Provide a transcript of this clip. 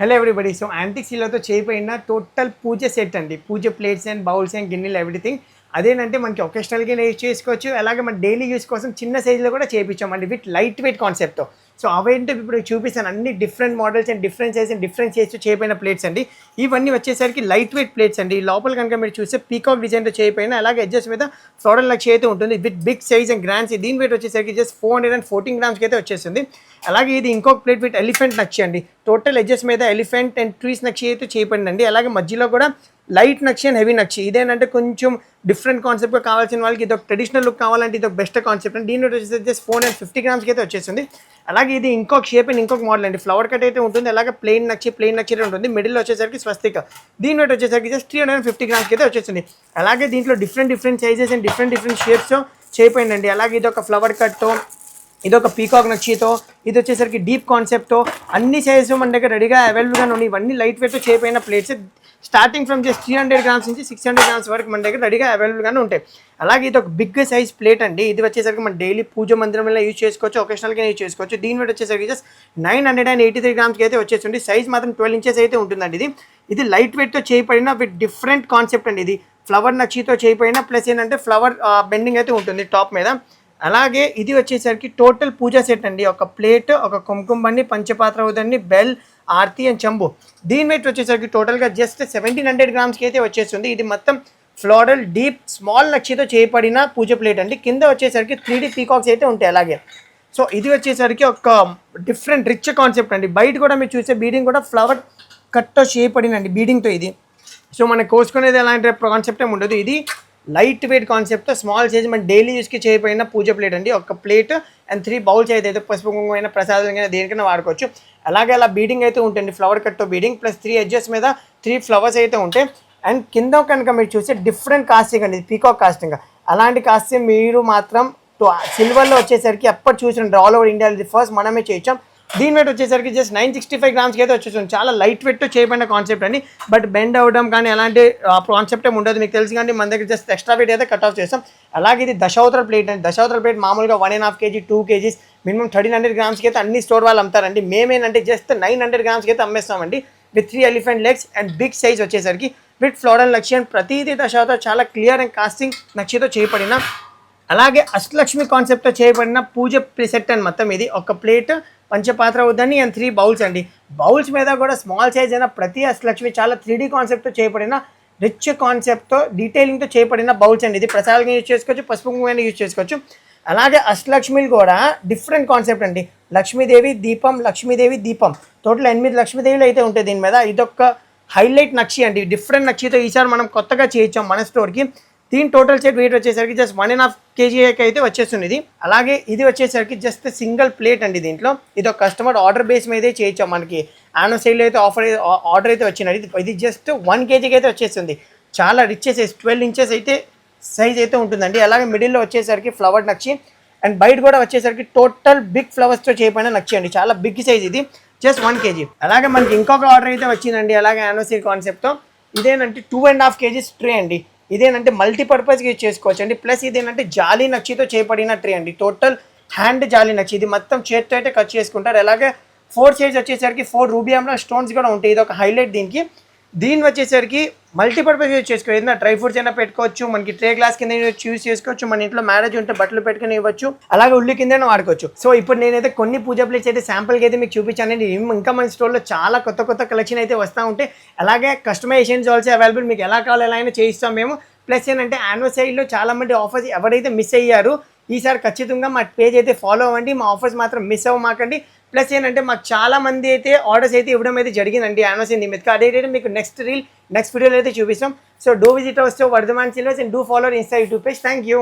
Hello everybody. So antique స్టీల్తో చేయబడిన total పూజ set అండి. పూజ plates and bowls and గిన్నెలు everything అదేనంటే మనకి ఒకేషనల్గా యూజ్ చేసుకోవచ్చు. అలాగే మన డైలీ యూస్ కోసం చిన్న సైజులో కూడా చేయించామండి విత్ లైట్ వెయిట్ కాన్సెప్ట్తో. సో అవేంటి ఇప్పుడు చూపిస్తాను, అన్ని different models and different size and different size చేయబడిన ప్లేట్స్ అండి. ఇవన్నీ వచ్చేసరికి లైట్ వెయిట్ ప్లేట్స్ అండి. లోపల కనుక మీరు చూస్తే పీకాక్ డిజైన్తో చేయబడిన, అలాగే ఎడ్జెస్ మీద ఫ్లోరల్ నక్షి అయితే ఉంటుంది with big size and grands. దీని వెయిట్ వచ్చేసరికి జస్ట్ 414 గ్రామ్స్కి అయితే వచ్చేస్తుంది. అలాగే ఇది ఇంకొక ప్లేట్ విత్ ఎలిఫెంట్ నక్షి అండి. టోటల్ ఎడ్జెస్ మీద ఎలిఫెంట్ అండ్ ట్రీస్ నక్షి అయితే చేయబడిందండి. అలాగే మధ్యలో కూడా లైట్ నక్షి అండ్ హెవీ నక్షి. ఇదేంటంటే కొంచెం డిఫరెంట్ కాన్సెప్ట్గా కావాల్సిన వాళ్ళకి ఇది ఒక ట్రెడిషనల్ లుక్ కావాలంటే ఇది ఒక బెస్ట్ కాన్సెప్ట్ అండి. దీని వచ్చేసి జస్ట్ 450 గ్రామ్స్కి అయితే వచ్చేస్తుంది. అలాగే ఇది ఇంకొక షేప్ అండ్ ఇంకొక మోడల్ అండి. ఫ్లవర్ కట్ అయితే ఉంటుంది. అలాగే ప్లెయిన్ నక్షి ఉంటుంది. మిడిల్ వచ్చేసరికి స్వస్తిక. దీని వెయిట్ వచ్చేసరికి జస్ట్ 350 గ్రామ్స్కి అయితే వచ్చేస్తుంది. అలాగే దీంట్లో డిఫరెంట్ సైజెస్ అండ్ డిఫరెంట్ షేప్స్తో చేయపోయిందండి. అలాగే ఇది ఒక ఫ్లవర్ కట్తో, ఇది ఒక పీకాక్ నక్షితో, ఇది వచ్చేసరికి డీప్ కాన్సెప్ట్తో అన్ని సైజెస్ మన దగ్గర రెడీగా అవైలబుల్గా ఉన్నాయి. ఇవన్నీ లైట్ వెయిట్తో చేయపోయిన plates starting from just 300 grams నుంచి 600 గ్రామ్స్ వరకు మన దగ్గర రెడీగా అవైలబుల్గానే ఉంటాయి. అలాగే ఇది ఒక బిగ్ సైజ్ ప్లేట్ అండి. ఇది వచ్చేసరికి మన డైలీ పూజ మందిరంలో యూజ్ చేసుకోవచ్చు, ఒకేషనల్గా యూజ్ చేసుకోవచ్చు. దీని వెయిట్ వచ్చేసరికి జస్ట్ 983 గ్రామ్స్కి అయితే వచ్చేస్తుంది. సైజ్ మాత్రం 12 ఇంచెస్ అయితే ఉంటుందండి. ఇది లైట్ వెయిట్తో చేయబడిన విత్ డిఫరెంట్ కాన్సెప్ట్ అండి. ఇది ఫ్లవర్ నక్షితో చేయబడిన ప్లస్ ఏంటంటే ఫ్లవర్ బెండింగ్ అయితే ఉంటుంది టాప్ మీద. అలాగే ఇది వచ్చేసరికి టోటల్ పూజా సెట్ అండి. ఒక ప్లేట్, ఒక కుంకుమని, పంచపాత్ర ఉదండి, బెల్, ఆర్తి అండ్ చెంబు. దీని వెయిట్ వచ్చేసరికి టోటల్గా జస్ట్ 1700 గ్రామ్స్కి అయితే వచ్చేస్తుంది. ఇది మొత్తం ఫ్లోరల్ డీప్ స్మాల్ నక్షితో చేయబడిన పూజ ప్లేట్ అండి. కింద వచ్చేసరికి 3D పీకాక్స్ అయితే ఉంటాయి. అలాగే సో ఇది వచ్చేసరికి ఒక డిఫరెంట్ రిచ్ కాన్సెప్ట్ అండి. బయట కూడా మీరు చూసే బీడింగ్ కూడా ఫ్లవర్ కట్తో చేయబడినండి బీడింగ్తో. ఇది సో మనకు కోసుకునేది ఎలాంటి కాన్సెప్ట్ ఏమి ఉండదు. ఇది లైట్ వెయిట్ కాన్సెప్ట్తో స్మాల్ సైజ్ మన డైలీ యూస్కి చేయబడిన పూజ ప్లేట్ అండి. ఒక ప్లేట్ అండ్ 3 బౌల్స్ అయితే పసుపు కుంకుమైనా ప్రసాదంగా దేనికైనా వాడుకోవచ్చు. అలాగే అలా బీడింగ్ అయితే ఉంటుంది, ఫ్లవర్ కట్తో బీడింగ్ ప్లస్ 3 ఎడ్జెస్ మీద 3 ఫ్లవర్స్ అయితే ఉంటాయి. అండ్ కింద కనుక మీరు చూస్తే డిఫరెంట్ కాస్టింగ్ అండి, పీకాక్ కాస్టింగ్. అలాంటి కాస్టింగ్ మీరు మాత్రం సిల్వర్లో వచ్చేసరికి ఎప్పటి చూసిన ఆల్ ఓవర్ ఇండియా ఇది ఫస్ట్ మనమే చేయించాం. దీని వెయిట్ వచ్చేసరికి జస్ట్ 965 గ్రామ్స్కి అయితే వచ్చేస్తుంది. చాలా లైట్ వెయిట్తో చేయబడిన కాన్సెప్ట్ అండి. బట్ బెండ్ అవ్వడం కానీ అలాంటి కాన్సెప్ట్ ఏమి ఉండదు. మీకు తెలుసు కానీ మన దగ్గర జస్ట్ ఎక్స్ట్రా వెయిట్ అయితే కట్ ఆఫ్ చేస్తాం. అలాగే ఇది దశావతర ప్లేట్ అండి. దశావతర ప్లేట్ మామూలుగా 1.5 kg 2 kgs మినిమం 1300 గ్రామ్స్కి అయితే అన్ని స్టోర్ వాళ్ళు అమ్ముతారండి. మేమేంటంటే జస్ట్ 900 గ్రామ్స్కి అయితే అమ్మేస్తామండి with 3 elephant legs and big size వచ్చేసరికి విత్ ఫ్లోరల్ నక్షి అండ్ ప్రతిదీ దశావతర చాలా క్లియర్ అండ్ కాస్టింగ్ నక్షితో చేయబడిన. అలాగే అష్టలక్ష్మి కాన్సెప్ట్తో చేయబడిన పూజ సెట్ అండి. మొత్తం ఇది ఒక ప్లేట్, పంచపాత్ర వద్దని అండ్ 3 బౌల్స్ అండి. బౌల్స్ మీద కూడా స్మాల్ సైజ్ అయినా ప్రతి అష్టలక్ష్మి చాలా 3D కాన్సెప్ట్తో చేయబడిన రిచ్ కాన్సెప్ట్తో డీటెయిలింగ్తో చేయబడిన బౌల్స్ అండి. ఇది ప్రసాదంగా యూజ్ చేసుకోవచ్చు, పసుపు కుంకుమైనా యూజ్ చేసుకోవచ్చు. అలాగే అష్టలక్ష్మిలు కూడా డిఫరెంట్ కాన్సెప్ట్ అండి. లక్ష్మీదేవి దీపం టోటల్ 8 లక్ష్మీదేవిలు అయితే ఉంటాయి దీని మీద. ఇదొక హైలైట్ నక్షి అండి. డిఫరెంట్ నక్షితో ఈసారి మనం కొత్తగా చేయించాం మన స్టోర్కి. దీని టోటల్ సెట్ వెయిట్ వచ్చేసరికి జస్ట్ 1.5 kg అయితే వచ్చేస్తుంది ఇది. అలాగే ఇది వచ్చేసరికి జస్ట్ సింగిల్ ప్లేట్ అండి. దీంట్లో ఇది ఒక కస్టమర్ ఆర్డర్ బేస్ మీదే చేయించాం. మనకి ఆనో సైడ్లో అయితే ఆర్డర్ అయితే వచ్చినది. ఇది జస్ట్ 1 kgకి అయితే వచ్చేస్తుంది. చాలా రిచ్ సైజ్ 12 ఇంచెస్ అయితే సైజ్ అయితే ఉంటుందండి. అలాగే మిడిల్లో వచ్చేసరికి ఫ్లవర్ నక్షి అండ్ బయట కూడా వచ్చేసరికి టోటల్ బిగ్ ఫ్లవర్స్తో చేయబడిన నక్షి అండి. చాలా బిగ్ సైజ్ ఇది, జస్ట్ 1 kg. అలాగే మనకి ఇంకొక ఆర్డర్ అయితే వచ్చిందండి. అలాగే యానివర్సరీ కాన్సెప్ట్తో ఇదేనంటే 2.5 kg ట్రే అండి. ఇదేనంటే మల్టీపర్పస్గా యూజ్ చేసుకోవచ్చు అండి. ప్లస్ ఇదేంటంటే జాలీ నక్షితో చేయబడిన ట్రే అండి. టోటల్ హ్యాండ్ జాలీ నక్షి. ఇది మొత్తం చేతితో అయితే కట్ చేసుకుంటారు. అలాగే 4 సైడ్స్ వచ్చేసరికి 4 రూబీ ఎమరాల్డ్ స్టోన్స్ కూడా ఉంటాయి. ఇది ఒక హైలైట్ దీనికి. దీని వచ్చేసరికి మల్టీపర్పస్ యూజ్ చేసుకోవచ్చు. ఏదైనా డ్రై ఫ్రూట్స్ అయినా పెట్టుకోవచ్చు, మనకి ట్రే గ్లాస్ కింద యూజ్ చేసుకోవచ్చు, మన ఇంట్లో మ్యారేజ్ ఉంటే బట్టలు పెట్టుకుని ఇవ్వచ్చు, అలాగే ఉల్లి కింద వాడుకోవచ్చు. సో ఇప్పుడు నేనైతే కొన్ని పూజా ప్లేట్స్ అయితే శాంపుల్కి అయితే మీకు చూపించానండి. ఇంకా మన స్టోర్లో చాలా కొత్త కలెక్షన్ అయితే వస్తూ ఉంటాయి. అలాగే కస్టమైజేషన్స్ ఆల్సో అవైలబుల్. మీకు ఎలా కావాలి ఎలా అయినా చేయిస్తాం మేము. ప్లస్ ఏంటంటే యానివర్సరీలో చాలా మంది ఆఫర్స్ ఎవరైతే మిస్ అయ్యారు ఈసారి ఖచ్చితంగా మా పేజ్ అయితే ఫాలో అవ్వండి. మా ఆఫర్స్ మాత్రం మిస్ అవ్వమాకండి. ప్లస్ ఏంటంటే మాకు చాలా మంది అయితే ఆర్డర్స్ అయితే ఇవ్వడం అయితే జరిగిందండి యానివర్సరీ నిమిత్తం. అదేంటంటే మీకు నెక్స్ట్ వీడియోలో అయితే చూపిస్తాం. So do visit our store Vardhaman silvers and do follow Insta YouTube page. Thank you.